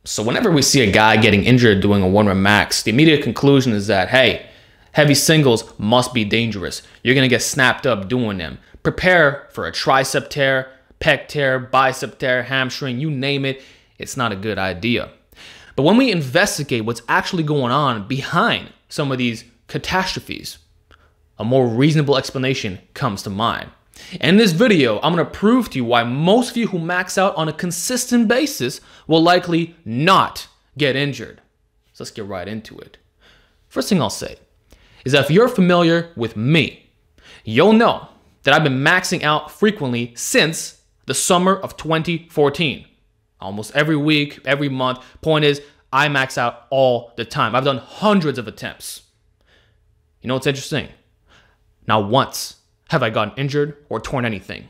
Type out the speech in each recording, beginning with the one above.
So whenever we see a guy getting injured doing a 1-rep max, the immediate conclusion is that, hey, heavy singles must be dangerous. You're going to get snapped up doing them. Prepare for a tricep tear, pec tear, bicep tear, hamstring, you name it. It's not a good idea. But when we investigate what's actually going on behind some of these catastrophes, a more reasonable explanation comes to mind. In this video, I'm going to prove to you why most of you who max out on a consistent basis will likely not get injured. So let's get right into it. First thing I'll say is that if you're familiar with me, you'll know that I've been maxing out frequently since the summer of 2014. Almost every week, every month. Point is, I max out all the time. I've done hundreds of attempts. You know what's interesting? Not once have I gotten injured or torn anything.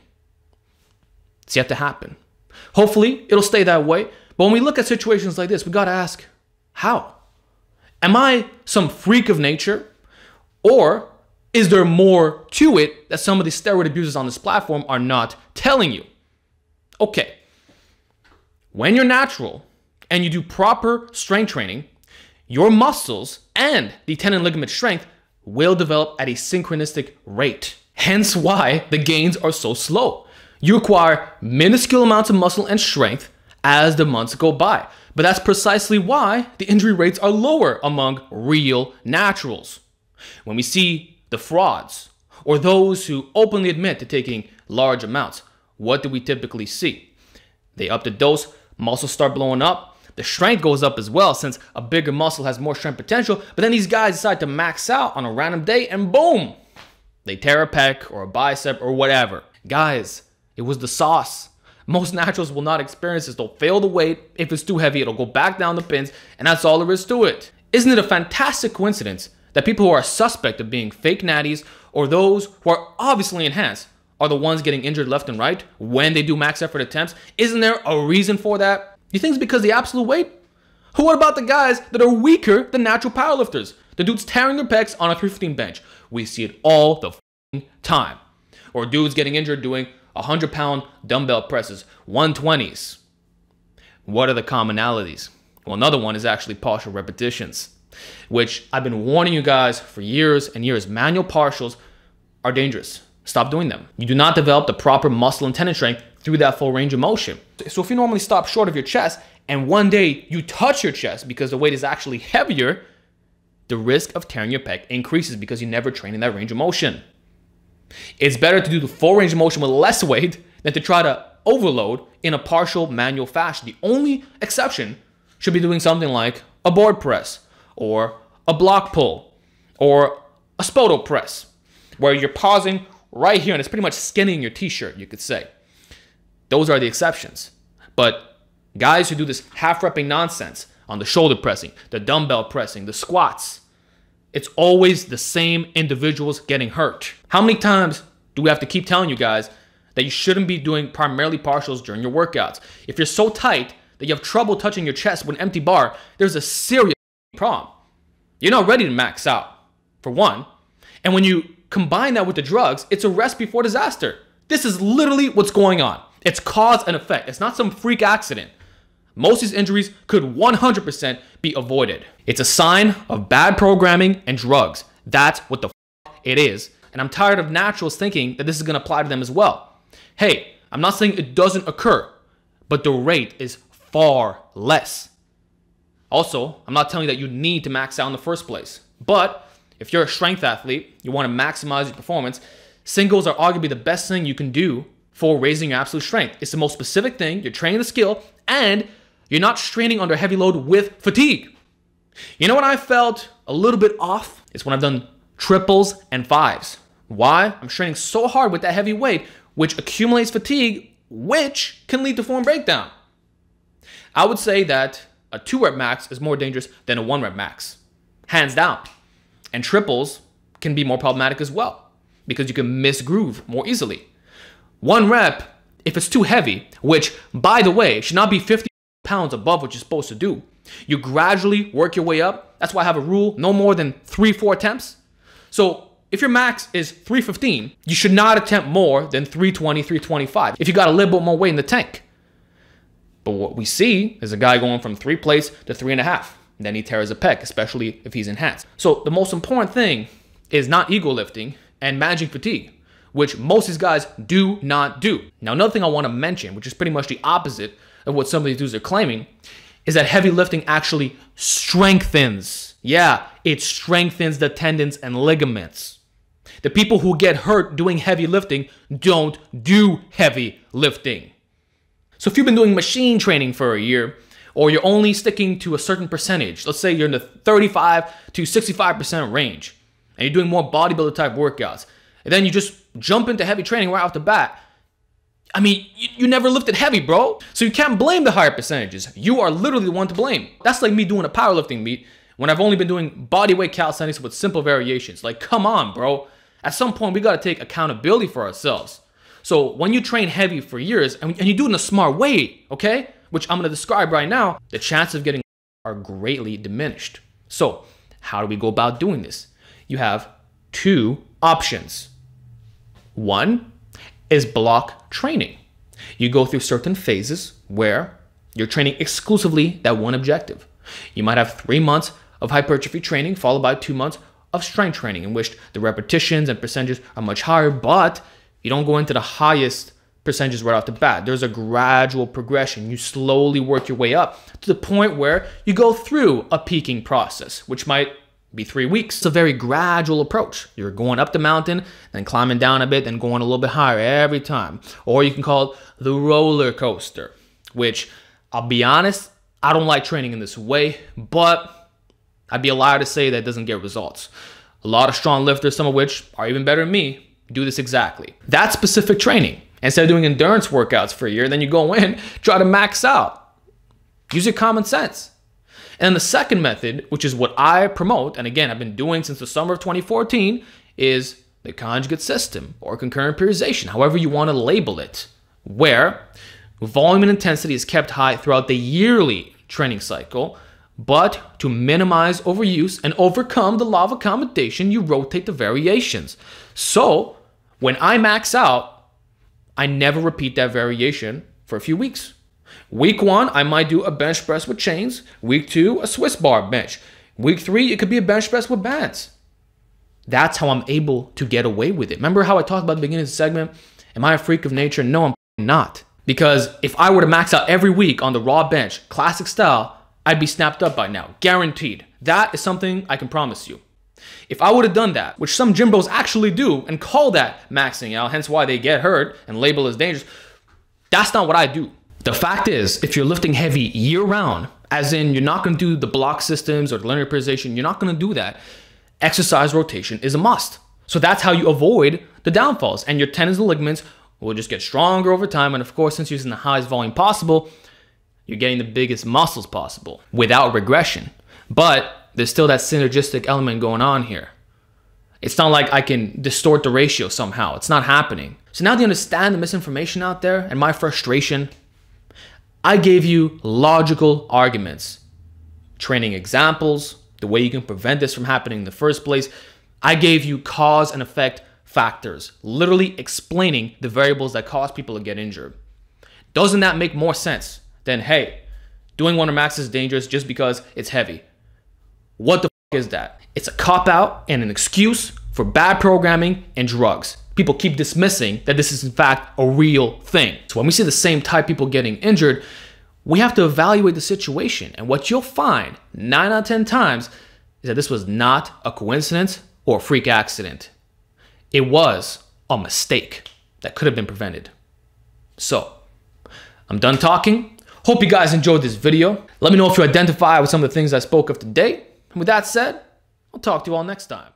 It's yet to happen. Hopefully, it'll stay that way. But when we look at situations like this, we gotta ask, how? Am I some freak of nature? Or is there more to it that some of the steroid abusers on this platform are not telling you? Okay, when you're natural and you do proper strength training, your muscles and the tendon ligament strength will develop at a synchronistic rate. Hence why the gains are so slow. You acquire minuscule amounts of muscle and strength as the months go by. But that's precisely why the injury rates are lower among real naturals. When we see the frauds or those who openly admit to taking large amounts, what do we typically see? They up the dose, muscles start blowing up, the strength goes up as well since a bigger muscle has more strength potential, but then these guys decide to max out on a random day and boom, they tear a pec or a bicep or whatever. Guys, it was the sauce. Most naturals will not experience this. They'll fail the weight. If it's too heavy, it'll go back down the pins, and that's all there is to it. Isn't it a fantastic coincidence that people who are suspect of being fake natties or those who are obviously enhanced are the ones getting injured left and right when they do max effort attempts? Isn't there a reason for that? You think it's because of the absolute weight? What about the guys that are weaker than natural powerlifters? The dudes tearing their pecs on a 315 bench. We see it all the time. Or dudes getting injured doing 100-pound dumbbell presses, 120s. What are the commonalities? Well, another one is actually partial repetitions, which I've been warning you guys for years and years. Manual partials are dangerous. Stop doing them. You do not develop the proper muscle and tendon strength through that full range of motion. So if you normally stop short of your chest and one day you touch your chest because the weight is actually heavier, the risk of tearing your pec increases because you never train in that range of motion. It's better to do the full range of motion with less weight than to try to overload in a partial manual fashion. The only exception should be doing something like a board press or a block pull or a spoto press, where you're pausing right here and it's pretty much skinning your t-shirt, you could say. Those are the exceptions. But guys who do this half-repping nonsense on the shoulder pressing, the dumbbell pressing, the squats, it's always the same individuals getting hurt. How many times do we have to keep telling you guys that you shouldn't be doing primarily partials during your workouts? If you're so tight that you have trouble touching your chest with an empty bar, there's a serious problem. You're not ready to max out, for one. And when you combine that with the drugs, it's a recipe for disaster. This is literally what's going on. It's cause and effect. It's not some freak accident. Most of these injuries could 100% be avoided. It's a sign of bad programming and drugs. That's what the f it is. And I'm tired of naturals thinking that this is going to apply to them as well. Hey, I'm not saying it doesn't occur, but the rate is far less. Also, I'm not telling you that you need to max out in the first place. But if you're a strength athlete, you want to maximize your performance, singles are arguably the best thing you can do for raising your absolute strength. It's the most specific thing. You're training the skill and you're not straining under heavy load with fatigue. You know when I felt a little bit off? It's when I've done triples and fives. Why? I'm straining so hard with that heavy weight, which accumulates fatigue, which can lead to form breakdown. I would say that a 2-rep max is more dangerous than a 1-rep max. Hands down. And triples can be more problematic as well because you can miss groove more easily. 1 rep, if it's too heavy, which, by the way, should not be 50 pounds above what you're supposed to do. You gradually work your way up. That's why I have a rule, no more than 3-4 attempts. So if your max is 315, you should not attempt more than 320, 325 if you got a little bit more weight in the tank. But what we see is a guy going from 3 plates to 3.5. Then he tears a pec, especially if he's enhanced. So the most important thing is not ego lifting and managing fatigue, which most of these guys do not do. Now, another thing I want to mention, which is pretty much the opposite of what some of these dudes are claiming, is that heavy lifting actually strengthens. Yeah, it strengthens the tendons and ligaments. The people who get hurt doing heavy lifting don't do heavy lifting. So if you've been doing machine training for a year, or you're only sticking to a certain percentage, let's say you're in the 35 to 65% range, and you're doing more bodybuilder type workouts, and then you just jump into heavy training right off the bat, I mean, you never lifted heavy, bro. So you can't blame the higher percentages. You are literally the one to blame. That's like me doing a powerlifting meet when I've only been doing bodyweight calisthenics with simple variations. Like, come on, bro. At some point, we got to take accountability for ourselves. So when you train heavy for years, and you do it in a smart way, okay, which I'm going to describe right now, the chances of getting are greatly diminished. So how do we go about doing this? You have 2 options. One is block training. You go through certain phases where you're training exclusively that one objective. You might have 3 months of hypertrophy training followed by 2 months of strength training in which the repetitions and percentages are much higher, but you don't go into the highest percentages right off the bat. There's a gradual progression. You slowly work your way up to the point where you go through a peaking process, which might be 3 weeks. It's a very gradual approach. You're going up the mountain, then climbing down a bit, then going a little bit higher every time. Or you can call it the roller coaster, which I'll be honest, I don't like training in this way, but I'd be a liar to say that it doesn't get results. A lot of strong lifters, some of which are even better than me, do this exactly. That's specific training. Instead of doing endurance workouts for a year, then you go in, try to max out. Use your common sense. And the second method, which is what I promote, and again, I've been doing since the summer of 2014, is the conjugate system or concurrent periodization, however you want to label it, where volume and intensity is kept high throughout the yearly training cycle, but to minimize overuse and overcome the law of accommodation, you rotate the variations. So when I max out, I never repeat that variation for a few weeks. Week 1, I might do a bench press with chains. Week 2, a Swiss bar bench. Week 3, it could be a bench press with bands. That's how I'm able to get away with it. Remember how I talked about at the beginning of the segment? Am I a freak of nature? No, I'm not. Because if I were to max out every week on the raw bench, classic style, I'd be snapped up by now. Guaranteed. That is something I can promise you. If I would have done that, which some gym bros actually do, and call that maxing out, hence why they get hurt and label as dangerous, that's not what I do. The fact is, if you're lifting heavy year-round, as in you're not going to do the block systems or the linear periodization, you're not going to do that, exercise rotation is a must. So that's how you avoid the downfalls, and your tendons and ligaments will just get stronger over time. And of course, since you're using the highest volume possible, you're getting the biggest muscles possible without regression. But there's still that synergistic element going on here. It's not like I can distort the ratio somehow. It's not happening. So now that you understand the misinformation out there and my frustration, I gave you logical arguments, training examples, the way you can prevent this from happening in the first place. I gave you cause and effect factors, literally explaining the variables that cause people to get injured. Doesn't that make more sense than, hey, doing one max is dangerous just because it's heavy? What the f is that? It's a cop-out and an excuse for bad programming and drugs. People keep dismissing that this is in fact a real thing. So when we see the same type of people getting injured, we have to evaluate the situation. And what you'll find 9 out of 10 times is that this was not a coincidence or a freak accident. It was a mistake that could have been prevented. So I'm done talking. Hope you guys enjoyed this video. Let me know if you identify with some of the things I spoke of today. And with that said, I'll talk to you all next time.